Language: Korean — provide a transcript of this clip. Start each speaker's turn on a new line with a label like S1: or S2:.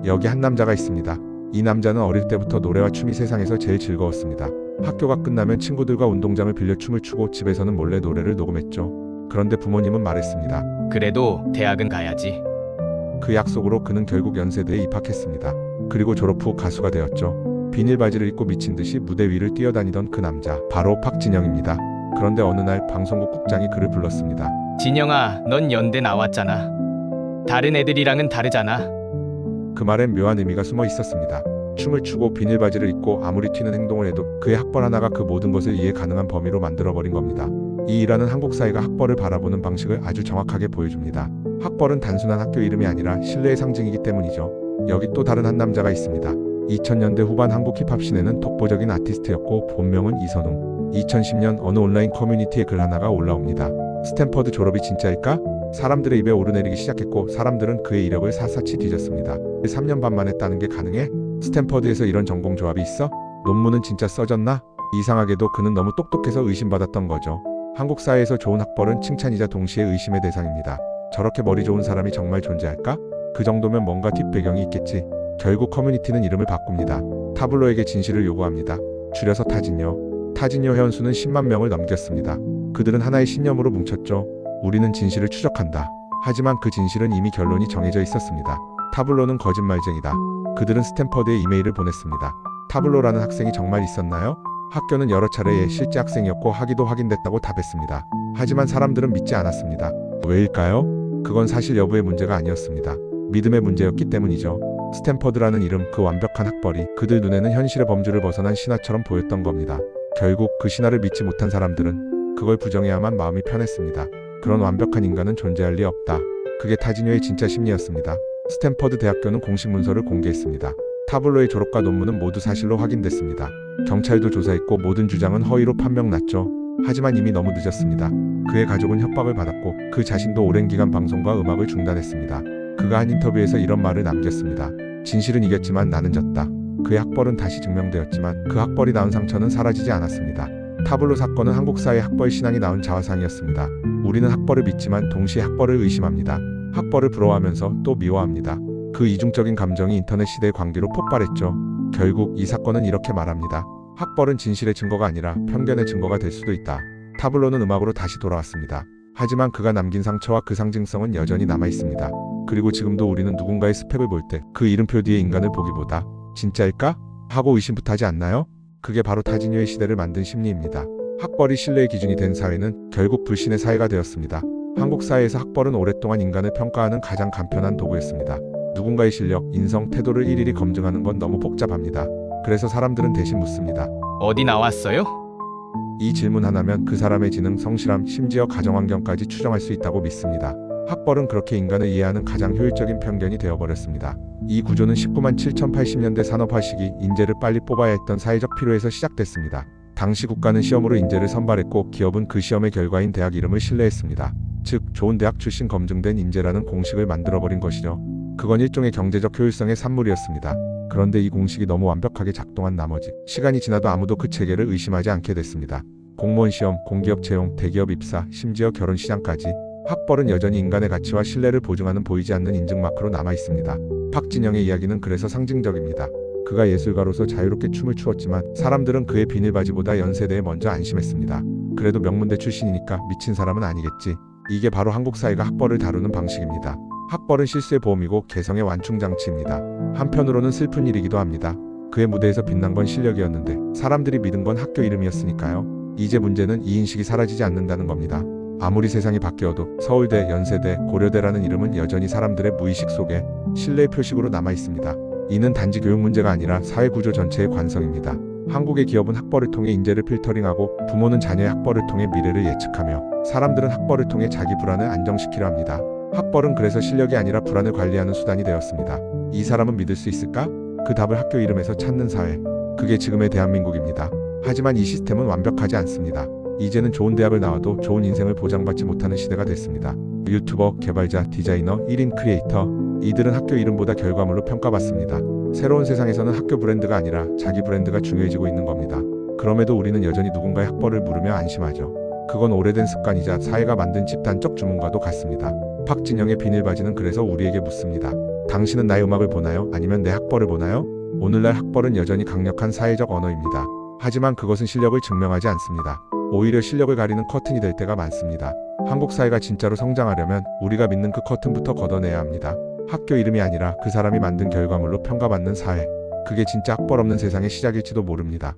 S1: 여기 한 남자가 있습니다. 이 남자는 어릴 때부터 노래와 춤이 세상에서 제일 즐거웠습니다. 학교가 끝나면 친구들과 운동장을 빌려 춤을 추고 집에서는 몰래 노래를 녹음했죠. 그런데 부모님은 말했습니다.
S2: 그래도 대학은 가야지.
S1: 그 약속으로 그는 결국 연세대에 입학했습니다. 그리고 졸업 후 가수가 되었죠. 비닐 바지를 입고 미친 듯이 무대 위를 뛰어다니던 그 남자, 바로 박진영입니다. 그런데 어느 날 방송국 국장이 그를 불렀습니다.
S2: 진영아, 넌 연대 나왔잖아. 다른 애들이랑은 다르잖아.
S1: 그 말엔 묘한 의미가 숨어 있었습니다. 춤을 추고 비닐 바지를 입고 아무리 튀는 행동을 해도 그의 학벌 하나가 그 모든 것을 이해 가능한 범위로 만들어버린 겁니다. 이 일화는 한국 사회가 학벌을 바라보는 방식을 아주 정확하게 보여줍니다. 학벌은 단순한 학교 이름이 아니라 신뢰의 상징이기 때문이죠. 여기 또 다른 한 남자가 있습니다. 2000년대 후반 한국 힙합 씬에는 독보적인 아티스트였고 본명은 이선웅. 2010년 어느 온라인 커뮤니티에 글 하나가 올라옵니다. 스탠퍼드 졸업이 진짜일까? 사람들의 입에 오르내리기 시작했고 사람들은 그의 이력을 샅샅이 뒤졌습니다. 3년 반 만에 따는 게 가능해? 스탠퍼드에서 이런 전공 조합이 있어? 논문은 진짜 써졌나? 이상하게도 그는 너무 똑똑해서 의심받았던 거죠. 한국 사회에서 좋은 학벌은 칭찬이자 동시에 의심의 대상입니다. 저렇게 머리 좋은 사람이 정말 존재할까? 그 정도면 뭔가 뒷배경이 있겠지. 결국 커뮤니티는 이름을 바꿉니다. 타블로에게 진실을 요구합니다. 줄여서 타진요. 타진요 회원수는 10만 명을 넘겼습니다. 그들은 하나의 신념으로 뭉쳤죠. 우리는 진실을 추적한다. 하지만 그 진실은 이미 결론이 정해져 있었습니다. 타블로는 거짓말쟁이다. 그들은 스탠퍼드에 이메일을 보냈습니다. 타블로라는 학생이 정말 있었나요? 학교는 여러 차례 실제 학생이었고 학위도 확인됐다고 답했습니다. 하지만 사람들은 믿지 않았습니다. 왜일까요? 그건 사실 여부의 문제가 아니었습니다. 믿음의 문제였기 때문이죠. 스탠퍼드라는 이름, 그 완벽한 학벌이 그들 눈에는 현실의 범주를 벗어난 신화처럼 보였던 겁니다. 결국 그 신화를 믿지 못한 사람들은 그걸 부정해야만 마음이 편했습니다. 그런 완벽한 인간은 존재할 리 없다. 그게 타진요의 진짜 심리였습니다. 스탠퍼드 대학교는 공식 문서를 공개했습니다. 타블로의 졸업과 논문은 모두 사실로 확인됐습니다. 경찰도 조사했고 모든 주장은 허위로 판명났죠. 하지만 이미 너무 늦었습니다. 그의 가족은 협박을 받았고 그 자신도 오랜 기간 방송과 음악을 중단했습니다. 그가 한 인터뷰에서 이런 말을 남겼습니다. 진실은 이겼지만 나는 졌다. 그의 학벌은 다시 증명되었지만 그 학벌이 낳은 상처는 사라지지 않았습니다. 타블로 사건은 한국 사회 학벌 신앙이 낳은 자화상이었습니다. 우리는 학벌을 믿지만 동시에 학벌을 의심합니다. 학벌을 부러워하면서 또 미워합니다. 그 이중적인 감정이 인터넷 시대의 광기로 폭발했죠. 결국 이 사건은 이렇게 말합니다. 학벌은 진실의 증거가 아니라 편견의 증거가 될 수도 있다. 타블로는 음악으로 다시 돌아왔습니다. 하지만 그가 남긴 상처와 그 상징성은 여전히 남아있습니다. 그리고 지금도 우리는 누군가의 스펙을 볼 때 그 이름표 뒤에 인간을 보기보다 진짜일까? 하고 의심부터 하지 않나요? 그게 바로 타진요의 시대를 만든 심리입니다. 학벌이 신뢰의 기준이 된 사회는 결국 불신의 사회가 되었습니다. 한국 사회에서 학벌은 오랫동안 인간을 평가하는 가장 간편한 도구였습니다. 누군가의 실력, 인성, 태도를 일일이 검증하는 건 너무 복잡합니다. 그래서 사람들은 대신 묻습니다.
S2: 어디 나왔어요?
S1: 이 질문 하나면 그 사람의 지능, 성실함, 심지어 가정환경까지 추정할 수 있다고 믿습니다. 학벌은 그렇게 인간을 이해하는 가장 효율적인 편견이 되어버렸습니다. 이 구조는 19만 7080년대 산업화 시기 인재를 빨리 뽑아야 했던 사회적 필요에서 시작됐습니다. 당시 국가는 시험으로 인재를 선발했고 기업은 그 시험의 결과인 대학 이름을 신뢰했습니다. 즉, 좋은 대학 출신 검증된 인재라는 공식을 만들어버린 것이죠. 그건 일종의 경제적 효율성의 산물이었습니다. 그런데 이 공식이 너무 완벽하게 작동한 나머지 시간이 지나도 아무도 그 체계를 의심하지 않게 됐습니다. 공무원 시험, 공기업 채용, 대기업 입사, 심지어 결혼 시장까지 학벌은 여전히 인간의 가치와 신뢰를 보증하는 보이지 않는 인증마크로 남아있습니다. 박진영의 이야기는 그래서 상징적입니다. 그가 예술가로서 자유롭게 춤을 추었지만 사람들은 그의 비닐바지보다 연세대에 먼저 안심했습니다. 그래도 명문대 출신이니까 미친 사람은 아니겠지. 이게 바로 한국 사회가 학벌을 다루는 방식입니다. 학벌은 실수의 보험이고 개성의 완충장치입니다. 한편으로는 슬픈 일이기도 합니다. 그의 무대에서 빛난 건 실력이었는데 사람들이 믿은 건 학교 이름이었으니까요. 이제 문제는 이 인식이 사라지지 않는다는 겁니다. 아무리 세상이 바뀌어도 서울대, 연세대, 고려대라는 이름은 여전히 사람들의 무의식 속에 신뢰의 표식으로 남아있습니다. 이는 단지 교육 문제가 아니라 사회 구조 전체의 관성입니다. 한국의 기업은 학벌을 통해 인재를 필터링하고 부모는 자녀의 학벌을 통해 미래를 예측하며 사람들은 학벌을 통해 자기 불안을 안정시키려 합니다. 학벌은 그래서 실력이 아니라 불안을 관리하는 수단이 되었습니다. 이 사람은 믿을 수 있을까? 그 답을 학교 이름에서 찾는 사회. 그게 지금의 대한민국입니다. 하지만 이 시스템은 완벽하지 않습니다. 이제는 좋은 대학을 나와도 좋은 인생을 보장받지 못하는 시대가 됐습니다. 유튜버, 개발자, 디자이너, 1인 크리에이터, 이들은 학교 이름보다 결과물로 평가받습니다. 새로운 세상에서는 학교 브랜드가 아니라 자기 브랜드가 중요해지고 있는 겁니다. 그럼에도 우리는 여전히 누군가의 학벌을 물으며 안심하죠. 그건 오래된 습관이자 사회가 만든 집단적 주문과도 같습니다. 박진영의 비닐바지는 그래서 우리에게 묻습니다. 당신은 나의 음악을 보나요? 아니면 내 학벌을 보나요? 오늘날 학벌은 여전히 강력한 사회적 언어입니다. 하지만 그것은 실력을 증명하지 않습니다. 오히려 실력을 가리는 커튼이 될 때가 많습니다. 한국 사회가 진짜로 성장하려면 우리가 믿는 그 커튼부터 걷어내야 합니다. 학교 이름이 아니라 그 사람이 만든 결과물로 평가받는 사회. 그게 진짜 학벌 없는 세상의 시작일지도 모릅니다.